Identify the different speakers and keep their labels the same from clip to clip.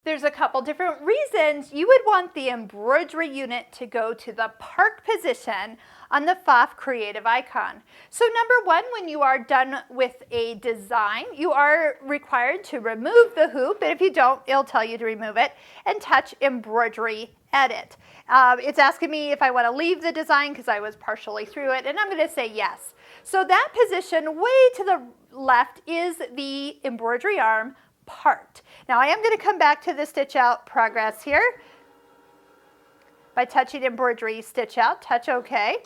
Speaker 1: There's a couple different reasons you would want the embroidery unit to go to the park position on the Pfaff creative icon. So number one, when you are done with a design, you are required to remove the hoop, and if you don't, it'll tell you to remove it, and touch embroidery edit. It's asking me if I want to leave the design because I was partially through it, and I'm going to say yes. So that position way to the left is the embroidery arm part. Now I am going to come back to the stitch out progress here by touching embroidery stitch out, touch OK.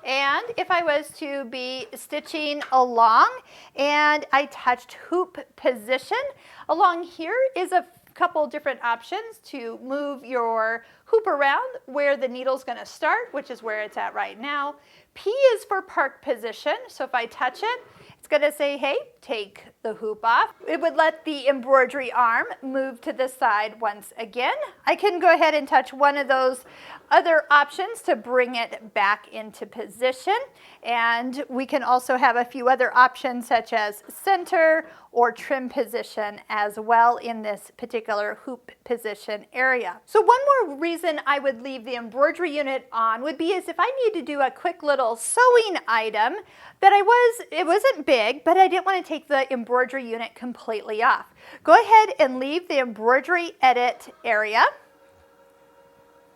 Speaker 1: And if I was to be stitching along and I touched hoop position, along here is a couple different options to move your hoop around where the needle's going to start, which is where it's at right now. P is for park position, so if I touch it, it's going to say, hey, take the hoop off. It would let the embroidery arm move to the side once again. I can go ahead and touch one of those other options to bring it back into position. And we can also have a few other options such as center or trim position as well in this particular hoop position area. So one more reason I would leave the embroidery unit on would be is if I need to do a quick little sewing item that it wasn't big, but I didn't want to take the embroidery unit completely off. Go ahead and leave the embroidery edit area.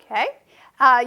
Speaker 1: Okay.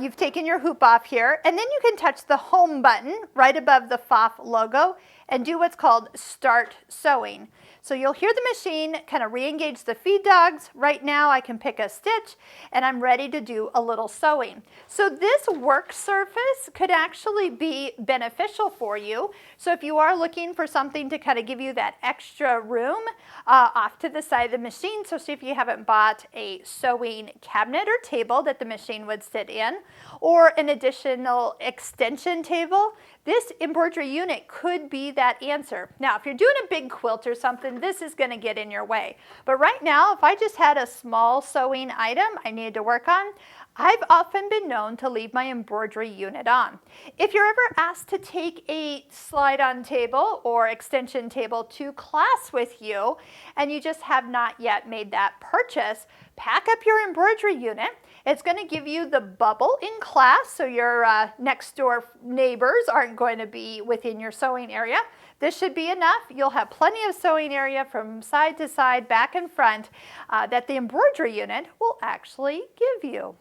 Speaker 1: You've taken your hoop off here, and then you can touch the home button right above the Pfaff logo and do what's called start sewing. So you'll hear the machine kind of re-engage the feed dogs. Right now I can pick a stitch and I'm ready to do a little sewing. So this work surface could actually be beneficial for you. So if you are looking for something to kind of give you that extra room off to the side of the machine, so see if you haven't bought a sewing cabinet or table that the machine would sit in, or an additional extension table, this embroidery unit could be that answer. Now, if you're doing a big quilt or something, this is going to get in your way. But right now, if I just had a small sewing item I needed to work on, I've often been known to leave my embroidery unit on. If you're ever asked to take a slide-on table or extension table to class with you, and you just have not yet made that purchase, pack up your embroidery unit. It's going to give you the bubble in class, so your next door neighbors aren't going to be within your sewing area. This should be enough. You'll have plenty of sewing area from side to side, back and front, that the embroidery unit will actually give you.